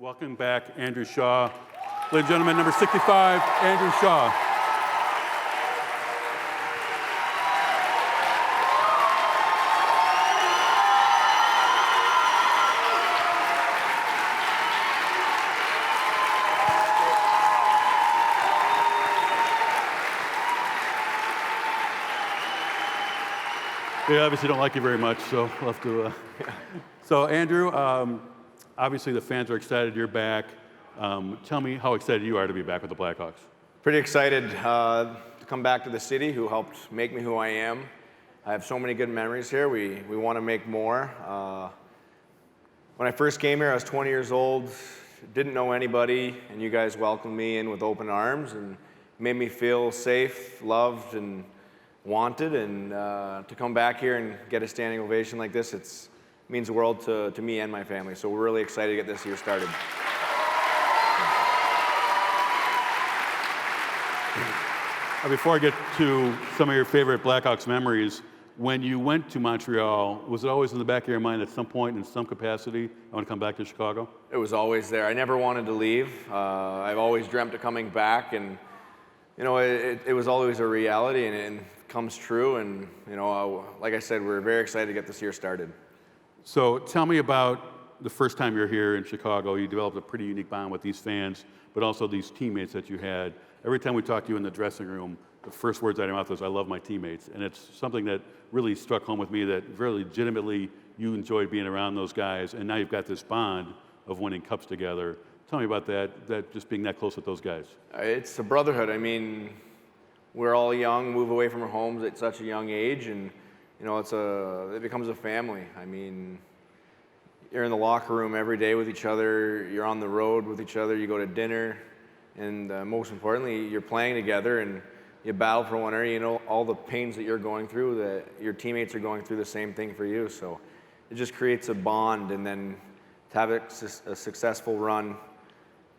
welcome back Andrew Shaw. Ladies and gentlemen, number 65, Andrew Shaw. They obviously don't like you very much, so we'll have to. So, Andrew, obviously the fans are excited you're back. Tell me how excited you are to be back with the Blackhawks. Pretty excited to come back to the city who helped make me who I am. I have so many good memories here. We want to make more. When I first came here, I was 20 years old, didn't know anybody, and you guys welcomed me in with open arms and made me feel safe, loved, and wanted. And to come back here and get a standing ovation like this, it means the world to me and my family. So we're really excited to get this year started. Before I get to some of your favorite Blackhawks memories, when you went to Montreal, was it always in the back of your mind at some point, in some capacity, I want to come back to Chicago? It was always there. I never wanted to leave. I've always dreamt of coming back, and you know, it was always a reality, and it comes true. And you know, like I said, we're very excited to get this year started. So tell me about the first time you're here in Chicago. You developed a pretty unique bond with these fans, but also these teammates that you had. Every time we talked to you in the dressing room, the first words out of your mouth was, "I love my teammates." And it's something that really struck home with me, that very legitimately you enjoyed being around those guys, and now you've got this bond of winning cups together. Tell me about that just being that close with those guys. It's a brotherhood. I mean, we're all young, move away from our homes at such a young age, and you know, it becomes a family. I mean, you're in the locker room every day with each other, you're on the road with each other, you go to dinner, and most importantly, you're playing together and you battle for one another. You know all the pains that you're going through, that your teammates are going through the same thing for you. So it just creates a bond, and then to have a successful run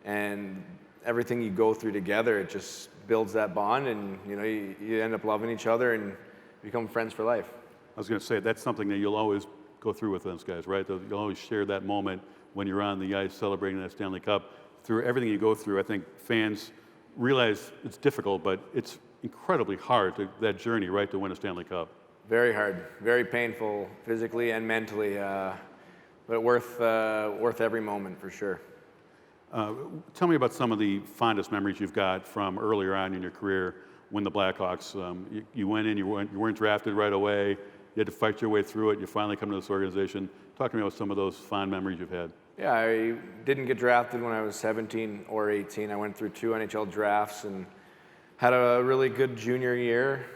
and everything you go through together, it just builds that bond, and you know, you end up loving each other and become friends for life. I was going to say, that's something that you'll always go through with those guys, right? You'll always share that moment when you're on the ice celebrating that Stanley Cup. Through everything you go through, I think fans realize it's difficult, but it's incredibly hard, that journey, right, to win a Stanley Cup. Very hard, very painful, physically and mentally, but worth every moment for sure. Tell me about some of the fondest memories you've got from earlier on in your career when the Blackhawks, you went in, you weren't drafted right away, you had to fight your way through it, you finally come to this organization. Talk to me about some of those fond memories you've had. Yeah, I didn't get drafted when I was 17 or 18. I went through 2 NHL drafts and had a really good junior year.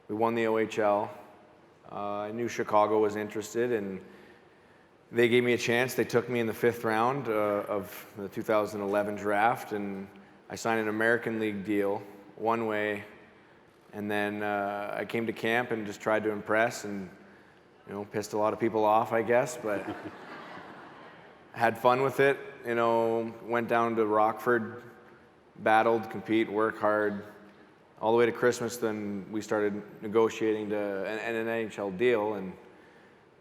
We won the OHL. I knew Chicago was interested, and they gave me a chance. They took me in the 5th round of the 2011 draft, and I signed an American League deal, one way, and then I came to camp and just tried to impress, and you know, pissed a lot of people off, I guess, but had fun with it. You know, went down to Rockford, battled, compete, work hard, all the way to Christmas. Then we started negotiating an NHL deal, and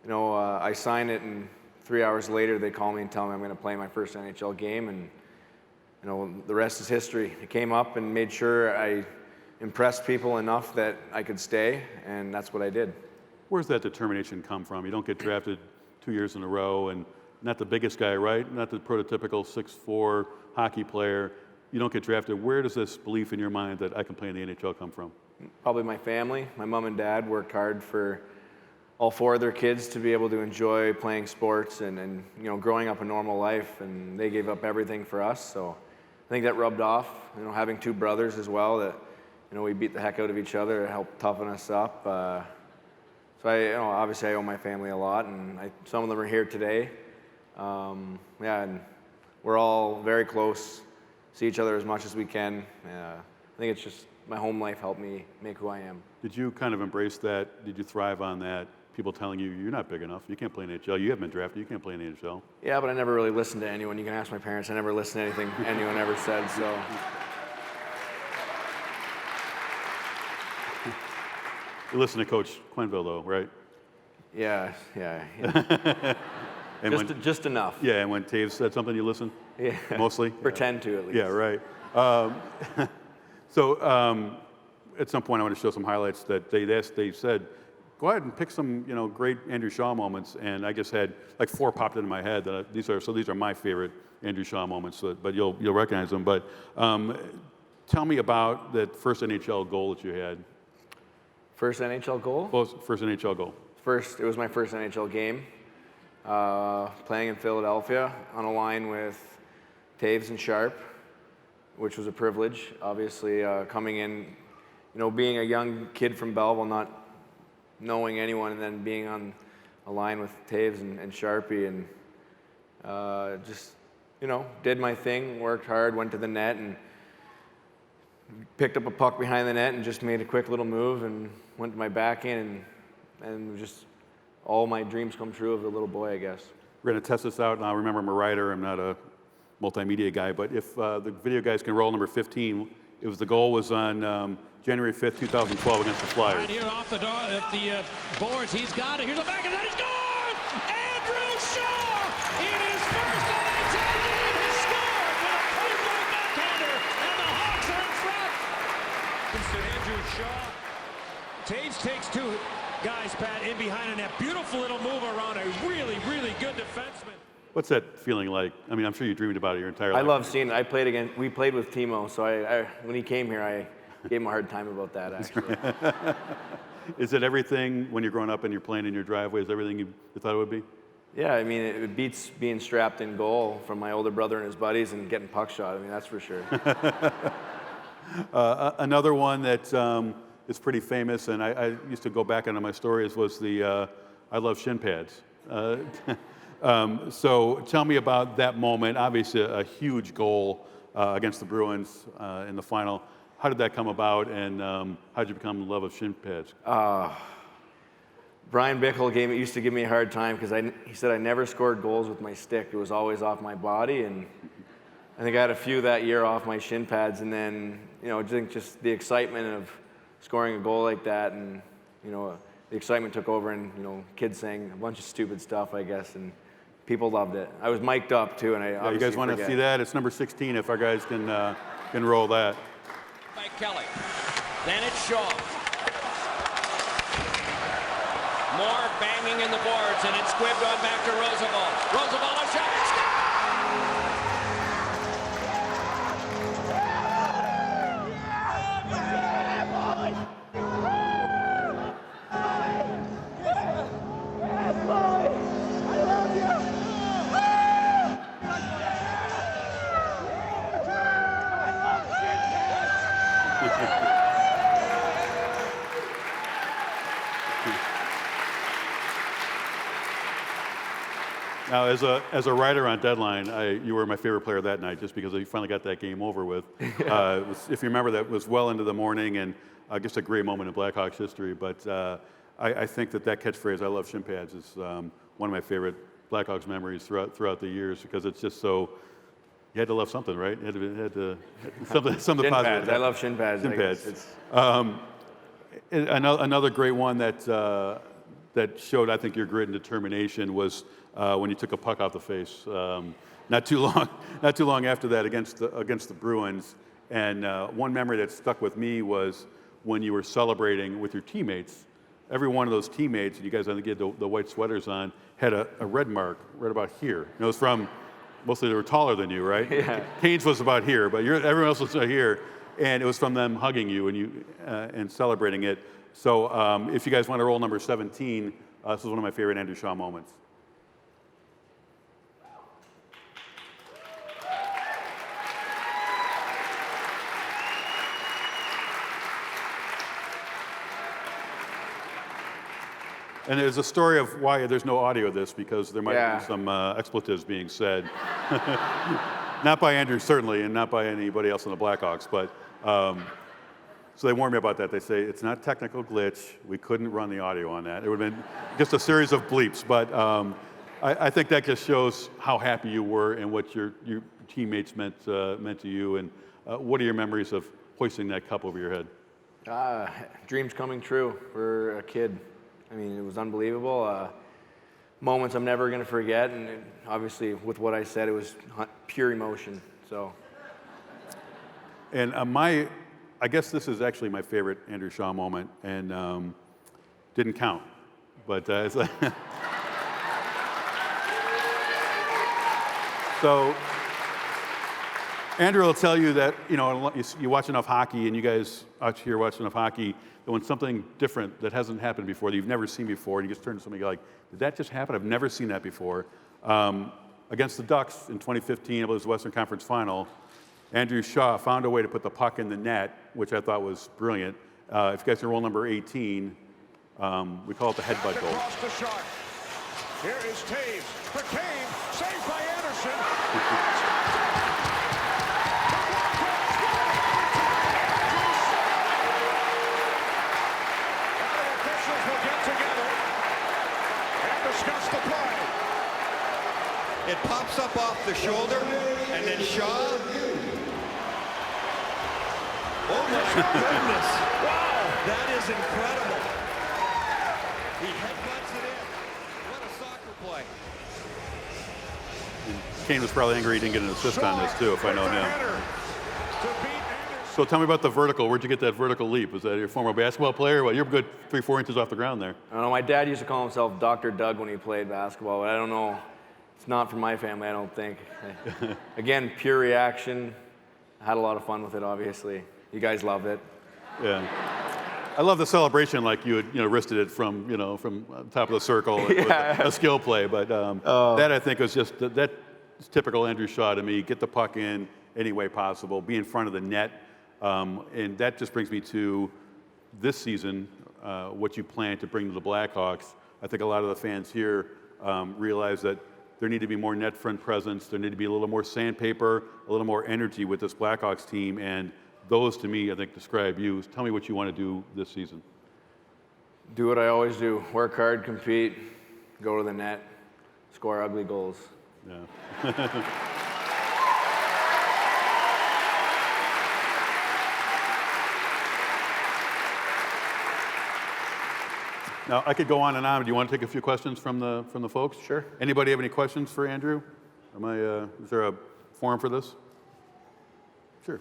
you know, I signed it, and 3 hours later they call me and tell me I'm going to play my first NHL game, and you know, the rest is history. I came up and made sure I impressed people enough that I could stay, and that's what I did. Where's that determination come from? You don't get drafted 2 years in a row, and not the biggest guy, right? Not the prototypical 6'4" hockey player. You don't get drafted. Where does this belief in your mind that I can play in the NHL come from? Probably my family. My mom and dad worked hard for all 4 of their kids to be able to enjoy playing sports and you know, growing up a normal life, and they gave up everything for us. So I think that rubbed off. You know, having 2 brothers as well, that you know, we beat the heck out of each other. It helped toughen us up. So you know, obviously I owe my family a lot, and some of them are here today. Yeah, and we're all very close, see each other as much as we can. I think it's just my home life helped me make who I am. Did you kind of embrace that? Did you thrive on that? People telling you, you're not big enough, you can't play in the NHL, you haven't been drafted, you can't play in the NHL. Yeah, but I never really listened to anyone. You can ask my parents, I never listened to anything anyone ever said, so. You listen to Coach Quenneville though, right? Yeah. And just enough. Yeah, and when Taves said something, you listen? Yeah. Mostly? Pretend to, at least. Yeah, right. So at some point, I want to show some highlights that they said, go ahead and pick some, great Andrew Shaw moments, and I just had like 4 popped into my head. These are my favorite Andrew Shaw moments, but you'll recognize them. But tell me about that first NHL goal that you had. First NHL goal? First NHL goal. It was my first NHL game. Playing in Philadelphia on a line with Taves and Sharp, which was a privilege. Obviously, coming in, being a young kid from Belleville, not knowing anyone, and then being on a line with Taves and Sharpie, and just, did my thing, worked hard, went to the net, and picked up a puck behind the net, and just made a quick little move, and went to my backhand, and just all my dreams come true of the little boy, I guess. We're going to test this out. Now, remember, I'm a writer. I'm not a multimedia guy. But if the video guys can roll number 15, the goal was on January 5th, 2012 against the Flyers. Right here off the boards, he's got it. Here's the back of that. He scores! Andrew Shaw in his first NHL game has scored with a point-blank backhander, and the Hawks are in front. To Andrew Shaw. Taves takes 2 guys, Pat, in behind in that beautiful little move around a really, really good defenseman. What's that feeling like? I mean, I'm sure you dreamed about it your entire life. I love seeing it. We played with Timo, so when he came here, I gave him a hard time about that, actually. Is it everything when you're growing up and you're playing in your driveway? Is everything you thought it would be? Yeah, I mean, it beats being strapped in goal from my older brother and his buddies and getting puck shot. I mean, that's for sure. Another one that is pretty famous, and I used to go back into my stories, was the I love shin pads. So tell me about that moment. Obviously, a huge goal against the Bruins in the final. How did that come about, and how did you become in love of shin pads? Brian Bickle used to give me a hard time because he said I never scored goals with my stick. It was always off my body, and I think I had a few that year off my shin pads, and then just the excitement of scoring a goal like that, and the excitement took over, and kids saying a bunch of stupid stuff, I guess, and people loved it. I was mic'd up too, and You guys want to see that? It's number 16. If our guys can roll that. By Kelly. Then it's Shaw. More banging in the boards, and it's squibbed on back to Roosevelt. Roosevelt a shot. Now, as a writer on Deadline, you were my favorite player that night, just because you finally got that game over with. If you remember, that was well into the morning, and I guess a great moment in Blackhawks history. But I think that catchphrase, "I love shin pads," is one of my favorite Blackhawks memories throughout the years, because it's just so. You had to love something, right? You had to something Shin positive. pads. I love shin pads. Shin pads. Another great one that showed, I think, your grit and determination was when you took a puck off the face. Not too long after that against the Bruins. And one memory that stuck with me was when you were celebrating with your teammates. Every one of those teammates, you guys, I think, had the white sweaters on, had a red mark right about here. And it was from, mostly they were taller than you, right? Yeah. Kane's was about here, but everyone else was here. And it was from them hugging you and celebrating it. So if you guys want to roll number 17, this is one of my favorite Andrew Shaw moments. And there's a story of why there's no audio of this, because there might be some expletives being said. Not by Andrew, certainly, and not by anybody else in the Blackhawks. But so they warned me about that. They say it's not technical glitch. We couldn't run the audio on that. It would have been just a series of bleeps. But I think that just shows how happy you were and what your teammates meant to you. And what are your memories of hoisting that cup over your head? Dreams coming true for a kid. I mean, it was unbelievable. moments I'm never going to forget. And obviously, with what I said, it was pure emotion. So. And I guess this is actually my favorite Andrew Shaw moment, and didn't count, but it's like so. Andrew will tell you that you watch enough hockey, and you guys out here watch enough hockey, that when something different that hasn't happened before, that you've never seen before, and you just turn to somebody and go like, "Did that just happen? I've never seen that before." Against the Ducks in 2015, it was the Western Conference Final. Andrew Shaw found a way to put the puck in the net, which I thought was brilliant. If you guys can roll number 18, we call it the headbutt goal. Across the shot. Here is Taves for Kane, saved by Anderson. The officials will get together and discuss the play. It pops up off the shoulder, and then Shaw. Oh my goodness! Wow, that is incredible. He headbutts it in. What a soccer play. Kane was probably angry he didn't get an assist on this too, if I know him. To beat Anderson. So tell me about the vertical. Where'd you get that vertical leap? Was that your former basketball player? Well, you're good 3-4 inches off the ground there. I don't know. My dad used to call himself Dr. Doug when he played basketball, but I don't know. It's not from my family, I don't think. Again, pure reaction. I had a lot of fun with it, obviously. You guys loved it. Yeah. I love the celebration, like you had, wristed it from top of the circle. It was a skill play, but that I think was just that's typical Andrew Shaw to me. Get the puck in any way possible, be in front of the net, and that just brings me to this season. What you plan to bring to the Blackhawks. I think a lot of the fans here realize that there need to be more net front presence. There need to be a little more sandpaper, a little more energy with this Blackhawks team, and those, to me, I think, describe you. Tell me what you want to do this season. Do what I always do. Work hard, compete, go to the net, score ugly goals. Yeah. Now, I could go on and on. Do you want to take a few questions from the folks? Sure. Anybody have any questions for Andrew? Is there a forum for this? Sure.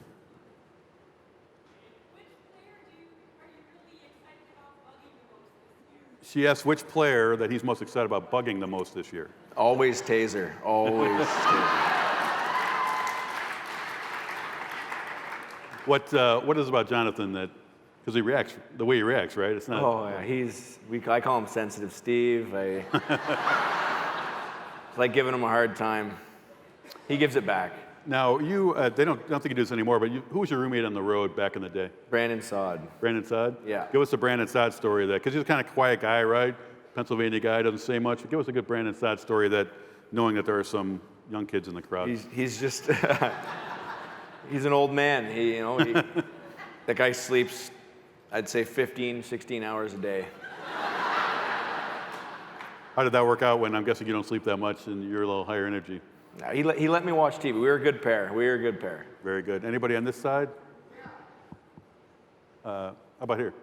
She asked which player that he's most excited about bugging the most this year. Always Taser. Always Taser. What is it about Jonathan that, because he reacts the way he reacts, right? It's not. Oh, yeah. I call him Sensitive Steve. It's like giving him a hard time. He gives it back. Now you, they don't think you do this anymore, but who was your roommate on the road back in the day? Brandon Saad. Brandon Saad? Yeah. Give us the Brandon Saad story of that, because he's a kind of quiet guy, right? Pennsylvania guy, doesn't say much. Give us a good Brandon Saad story, that knowing that there are some young kids in the crowd. He's just he's an old man. That guy sleeps, I'd say 15, 16 hours a day. How did that work out when I'm guessing you don't sleep that much and you're a little higher energy? No, he let me watch TV. We were a good pair. Very good. Anybody on this side? How about here?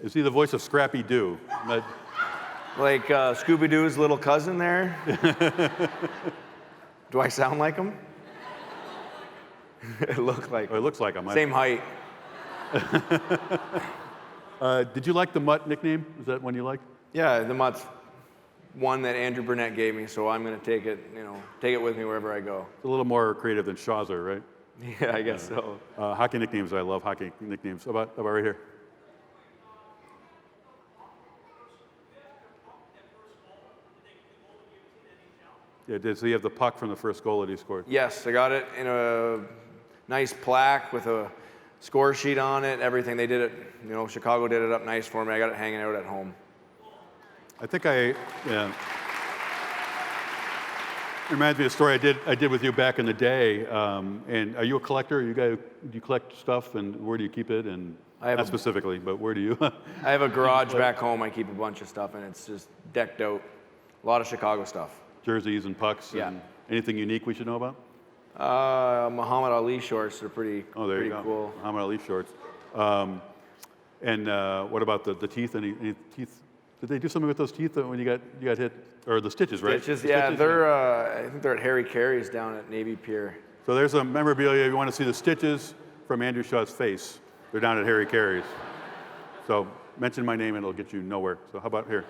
Is he the voice of Scrappy Doo? Like Scooby-Doo's little cousin there? Do I sound like him? It looks like Oh, it looks like him. Same height. Did you like the Mutt nickname? Is that one you liked? Yeah, the Mutt's one that Andrew Burnett gave me, so I'm going to take it with me wherever I go. It's a little more creative than Shawzer, right? Yeah, I guess so. Hockey nicknames, I love hockey nicknames. How about right here? Yeah, does he have the puck from the first goal that he scored? Yes, I got it in a nice plaque with a score sheet on it, everything. They did it, Chicago did it up nice for me. I got it hanging out at home. I think yeah. It reminds me of a story I did with you back in the day. And are you a collector? Do you collect stuff, and where do you keep it? And not specifically, but where do you? I have a garage back home. I keep a bunch of stuff, and it's just decked out. A lot of Chicago stuff. Jerseys and pucks. Yeah. And anything unique we should know about? Muhammad Ali shorts are pretty. Oh, there pretty you go. Cool. Muhammad Ali shorts. And what about the teeth? Any teeth? Did they do something with those teeth when you got hit? Or the stitches, right? Stitches, The yeah. stitches, I think they're at Harry Carey's down at Navy Pier. So there's a memorabilia. If you want to see the stitches from Andrew Shaw's face, they're down at Harry Carey's. So mention my name and it'll get you nowhere. So how about here?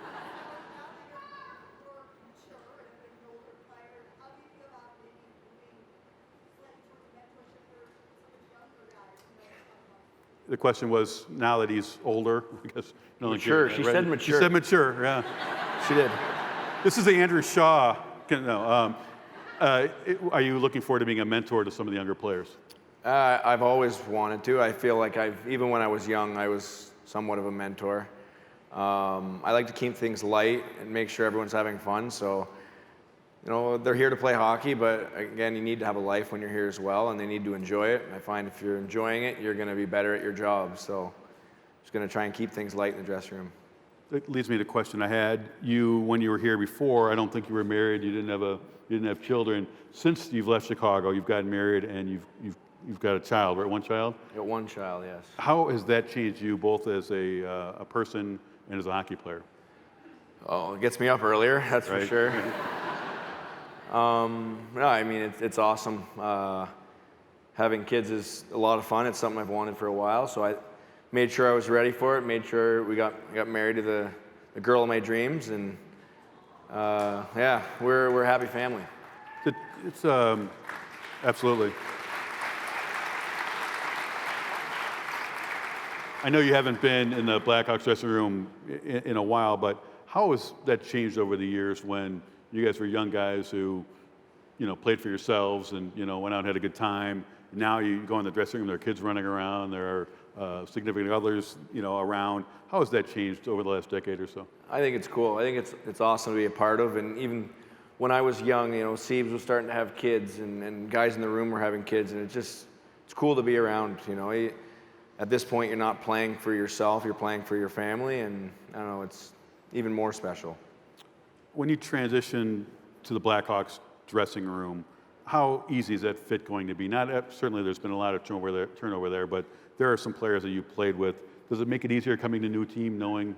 The question was, now that he's older, I guess. Mature. She said mature. She said mature, yeah. She did. This is the Andrew Shaw. Are you looking forward to being a mentor to some of the younger players? I've always wanted to. I feel like even when I was young, I was somewhat of a mentor. I like to keep things light and make sure everyone's having fun. So, they're here to play hockey, but again, you need to have a life when you're here as well, and they need to enjoy it. I find if you're enjoying it, you're going to be better at your job. So, just going to try and keep things light in the dressing room. That leads me to a question I had. When you were here before, I don't think you were married. You didn't have children. Since you've left Chicago, you've gotten married and you've got a child, right? One child. I got one child, yes. How has that changed you, both as a person and as a hockey player? Oh, it gets me up earlier, that's Right. for sure. No, I mean it's awesome. Having kids is a lot of fun. It's something I've wanted for a while, so I made sure I was ready for it. Made sure we got married to the girl of my dreams, and yeah, we're a happy family. It's absolutely. I know you haven't been in the Blackhawks dressing room in a while, but how has that changed over the years when you guys were young guys who, played for yourselves and, went out and had a good time? Now you go in the dressing room, there are kids running around, there are significant others, around. How has that changed over the last decade or so? I think it's cool. I think it's awesome to be a part of, and even when I was young, Siebes was starting to have kids, and guys in the room were having kids, and it's cool to be around. At this point, you're not playing for yourself; you're playing for your family, and I don't know, it's even more special. When you transition to the Blackhawks dressing room, how easy is that fit going to be? Certainly there's been a lot of turnover there, but there are some players that you played with. Does it make it easier coming to a new team, knowing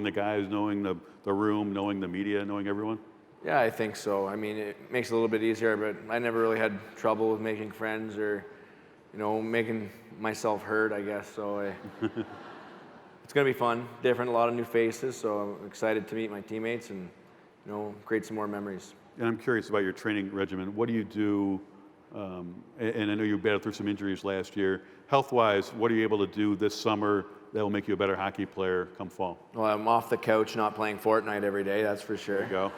the guys, knowing the room, knowing the media, knowing everyone? Yeah, I think so. I mean, it makes it a little bit easier, but I never really had trouble with making friends or, making myself heard, I guess. So it's going to be fun, different, a lot of new faces. So I'm excited to meet my teammates and, create some more memories. And I'm curious about your training regimen. What do you do? And I know you battled through some injuries last year. Health-wise, what are you able to do this summer that will make you a better hockey player come fall? Well, I'm off the couch, not playing Fortnite every day, that's for sure. There you go.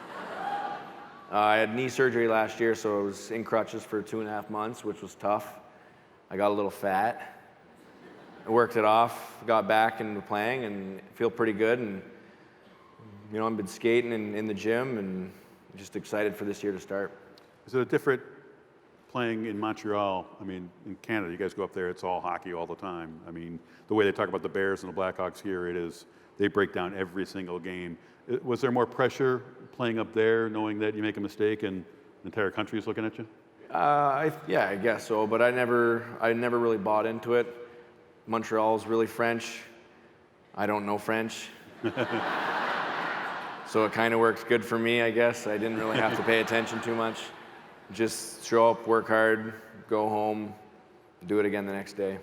I had knee surgery last year, so I was in crutches for 2.5 months, which was tough. I got a little fat. I worked it off, got back into playing, and feel pretty good. And I've been skating in the gym, and just excited for this year to start. Is it a different playing in Montreal? I mean, in Canada, you guys go up there, it's all hockey all the time. I mean, the way they talk about the Bears and the Blackhawks here, they break down every single game. Was there more pressure playing up there, knowing that you make a mistake and the entire country is looking at you? Yeah, I guess so, but I never really bought into it. Montreal is really French. I don't know French. So it kind of worked good for me, I guess. I didn't really have to pay attention too much. Just show up, work hard, go home, do it again the next day.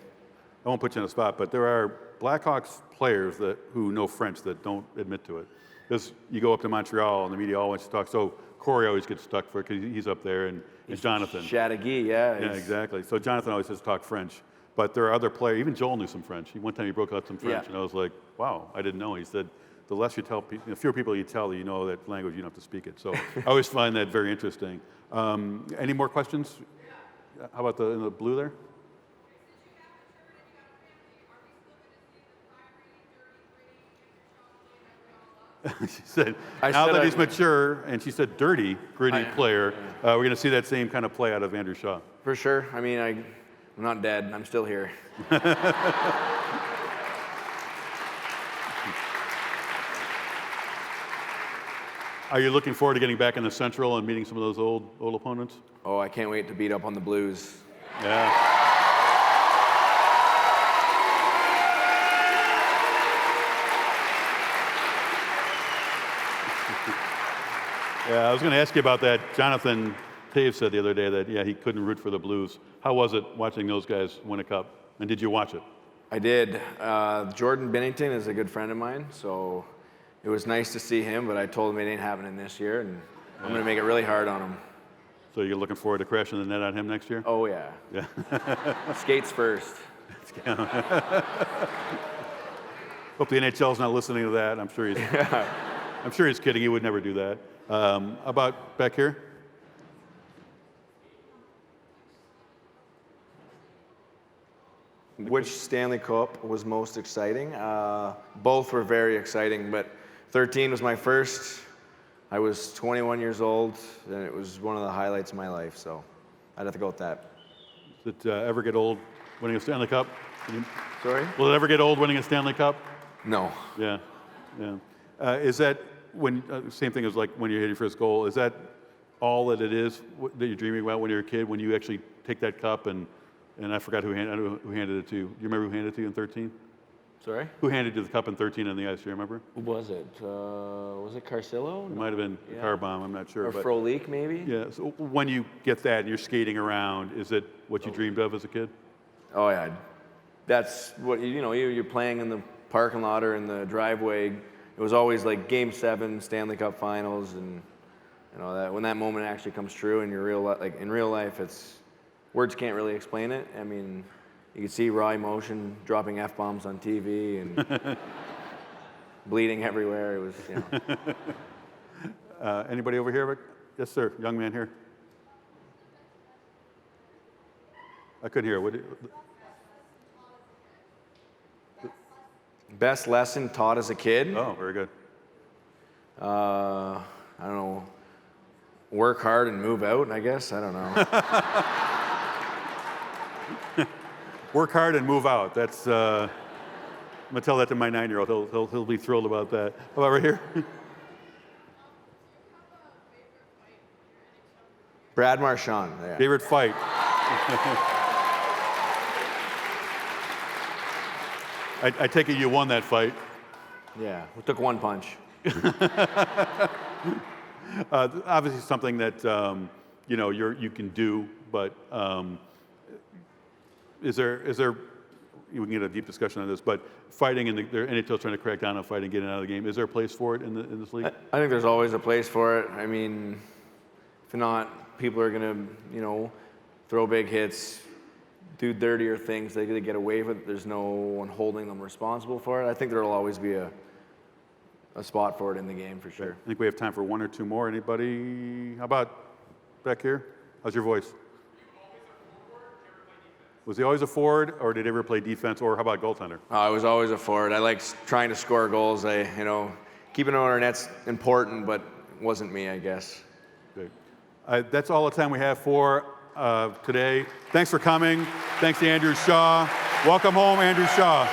I won't put you on the spot, but there are Blackhawks players who know French that don't admit to it. Because you go up to Montreal and the media always talk. So Corey always gets stuck for it because he's up there, and Jonathan. Chateauguay, yeah. Yeah, exactly. So Jonathan always has to talk French. But there are other players, even Joel knew some French. One time he broke out some French, and I was like, wow, I didn't know. He said, the less you tell people, the fewer people you tell that you know that language, you don't have to speak it. So I always find that very interesting. Any more questions? How about in the blue there? She said, now that he's mature, and she said dirty, gritty player, we're going to see that same kind of play out of Andrew Shaw. For sure. I mean, I'm not dead. I'm still here. Are you looking forward to getting back in the Central and meeting some of those old opponents? Oh, I can't wait to beat up on the Blues. Yeah. Yeah, I was going to ask you about that. Jonathan Taves said the other day that, yeah, he couldn't root for the Blues. How was it watching those guys win a cup? And did you watch it? I did. Jordan Binnington is a good friend of mine, so it was nice to see him, but I told him it ain't happening this year, and I'm going to make it really hard on him. So you're looking forward to crashing the net on him next year? Oh, yeah. Yeah. Skates first. Hope the NHL's not listening to that. I'm sure he's kidding. He would never do that. About back here? Which Stanley Cup was most exciting? Both were very exciting, but 13 was my first. I was 21 years old, and it was one of the highlights of my life, so I'd have to go with that. Does it ever get old winning a Stanley Cup? Sorry? Will it ever get old winning a Stanley Cup? No. Yeah, yeah. Is that when same thing as like when you hit your first goal? Is that all that it is that you're dreaming about when you're a kid? When you actually take that cup and I forgot who handed it to you. Do you remember who handed it to you in 13? Sorry? Who handed you the cup in 13 on the ice? Do you remember? Who was it? Was it Carcillo? It might have been Carbomb. I'm not sure. Or but, Frolik, maybe? yeah. So when you get that and you're skating around, is it what you dreamed of as a kid? Oh, yeah. That's what, you're playing in the parking lot or in the driveway. It was always like Game 7, Stanley Cup Finals, and that when that moment actually comes true in your in real life, words can't really explain it. I mean, you can see raw emotion, dropping F-bombs on TV and bleeding everywhere. It was, Anybody over here? Yes, sir. Young man here. I could hear. Best lesson taught as a kid? Oh, very good. I don't know. Work hard and move out, I guess. I don't know. Work hard and move out. That's. I'm gonna tell that to my 9-year-old. He'll be thrilled about that. How about right here? Brad Marchand. Yeah. Favorite fight. I take it you won that fight. Yeah, we took one punch. Obviously, something that you can do, but is there? We can get a deep discussion on this, but fighting in the NHL's trying to crack down on fighting, getting out of the game. Is there a place for it in this league? I think there's always a place for it. I mean, if not, people are gonna throw big hits, do dirtier things. They get away with it. There's no one holding them responsible for it. I think there'll always be a spot for it in the game for sure. I think we have time for one or two more. Anybody? How about back here? How's your voice? Was he always a forward, or did he ever play defense, or how about goaltender? I was always a forward. I like trying to score goals. Keeping it on our net's important, but wasn't me, I guess. Great. That's all the time we have for today. Thanks for coming. Thanks to Andrew Shaw. Welcome home, Andrew Shaw.